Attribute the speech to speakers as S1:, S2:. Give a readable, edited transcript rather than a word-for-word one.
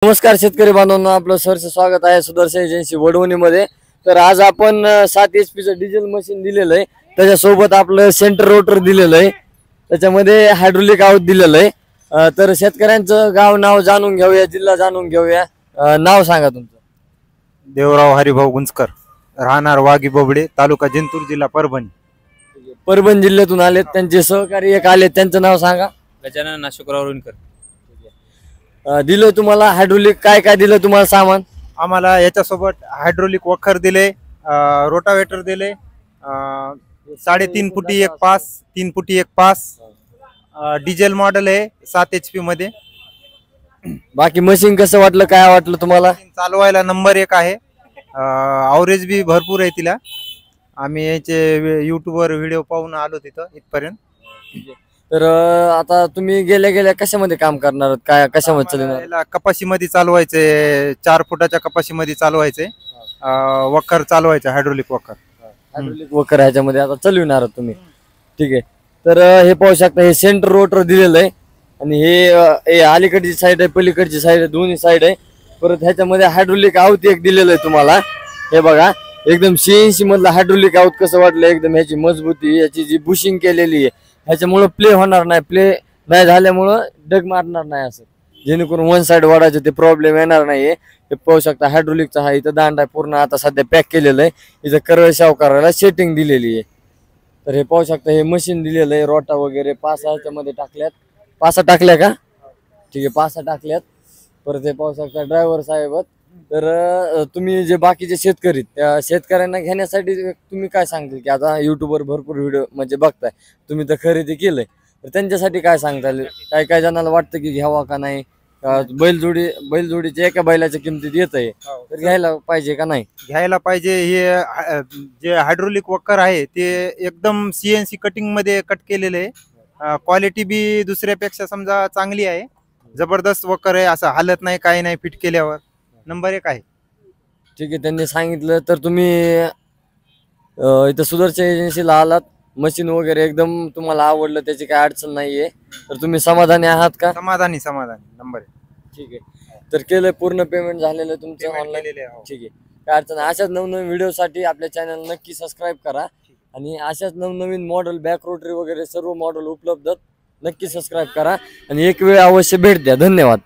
S1: नमस्कार शेतकरी बांधवांनो, आपलं सहर्ष स्वागत आहे सुदर्शन एजन्सी वडवणीमध्ये। तर आज आपण 7 HP चं डिझेल मशीन दिलेलं आहे, त्याच्यासोबत आपलं सेंटर रोटर दिलेलं आहे, त्याच्यामध्ये हायड्रोलिक आउट दिलेलं आहे। तर शेतकऱ्यांचं गाव नाव जाणून घेऊया, जिल्हा जाणून घेऊया। नाव सांगा तुमचं।
S2: देवराव हरिभाऊ गुंजकर, राहणार वाघी बोबडे, तालुका जिंतूर, जिल्हा परभणी।
S1: परभणी जिल्ह्यातून आलेत, त्यांचे सहकारी एक आले, त्यांचं नाव सांगा।
S3: गजानन अशोकराव रुणकर।
S1: दिलं तुम्हाला हायड्रोलिक काय काय दिलं तुम्हाला सामान?
S2: आम्हाला याच्यासोबत हायड्रोलिक वखर दिले, रोटावेटर दिले, 3.5 फुटी एक पास, 3 फुटी एक पास, डिझेल मॉडेल आहे 7 HP मध्ये।
S1: बाकी मशीन कसं वाटलं, काय वाटलं तुम्हाला?
S2: चालवायला नंबर 1 आहे, अवरेज बी भरपूर आहे तिला। आम्ही याचे यूट्यूबवर व्हिडिओ पाहून आलो तिथं इथपर्यंत।
S1: तर आता तुम्ही गेल्या गेल्या कशामध्ये काम करणार आहात, काय कशामध्ये चालणार?
S2: याला कपाशीमध्ये चालवायचे, 4 फुटाच्या कपाशीमध्ये चालवायचे, वखर चालवायचे, हायड्रोलिक वखर।
S1: हायड्रोलिक वखर ह्याच्यामध्ये आता चालविणार आहात तुम्ही, ठीक आहे। तर हे पाहू शकता, हे सेंटर रोटर दिलेलं आहे आणि हे अलीकडची साईड आहे, पलीकडची साईड आहे, दोन्ही साईड आहे। परत ह्याच्यामध्ये हायड्रोलिक आउट एक दिलेलं आहे तुम्हाला, हे बघा एकदम CNC मधला हायड्रोलिक आउट कसं वाटलं, एकदम ह्याची मजबूती, याची जी बुशिंग केलेली आहे ह्याच्यामुळे प्ले होणार नाही, प्ले नाही झाल्यामुळं डग मारणार नाही, असं जेणेकरून वन साइड वाढायचे ते प्रॉब्लेम येणार नाहीये। हे पाहू शकता हायड्रोलिकचा हा इथं दांडा पूर्ण आता सध्या पॅक केलेलं आहे, इथं करळ शाव करायला सेटिंग दिलेली आहे। तर हे पाहू शकता, हे मशीन दिलेलं आहे, रोटा वगैरे पासा ह्याच्यामध्ये टाकल्यात, पासा टाकल्या का, ठीक आहे, पासा टाकल्यात। परत हे पाहू शकता ड्रायव्हर साहेब। तर तुम्ही जे बाकीचे शेतकरी, त्या शेतकऱ्यांना घेण्यासाठी तुम्ही काय सांगताल की आता युट्यूबवर भरपूर व्हिडिओ म्हणजे बघताय तुम्ही, तर खरेदी केलंय, तर त्यांच्यासाठी काय सांगताल? काय काय जणांना वाटतं की घ्यावा का नाही, बैलजोडीच्या एका बैलाच्या किमतीत येत आहे, तर घ्यायला पाहिजे का नाही?
S2: घ्यायला पाहिजे। हे जे हायड्रोलिक वखर आहे ते एकदम CNC कटिंग मध्ये कट केलेले आहे, क्वालिटी बी दुसऱ्यापेक्षा समजा चांगली आहे, जबरदस्त वखर आहे, असं हालत नाही, काही नाही, फिट केल्यावर नंबर 1 आहे।
S1: ठीक आहे, त्यांनी सांगितलं तर तुम्ही इथं सुदर्शन एजन्सीला आलात, मशीन वगैरे एकदम तुम्हाला आवडलं, त्याची काय अडचण नाहीये, तर तुम्ही समाधानी आहात का?
S2: समाधानी नंबर 1।
S1: ठीक आहे, तर केलं, पूर्ण पेमेंट झालेलं तुमचं ऑनलाईन, ठीक आहे, काय अडचण नाही। अशाच नवनवीन व्हिडिओसाठी आपल्या चॅनल नक्की सबस्क्राईब करा आणि अशाच नवनवीन मॉडेल, बॅक रोटरी वगैरे सर्व मॉडेल उपलब्ध, नक्की सबस्क्राईब करा आणि एक वेळ अवश्य भेट द्या। धन्यवाद।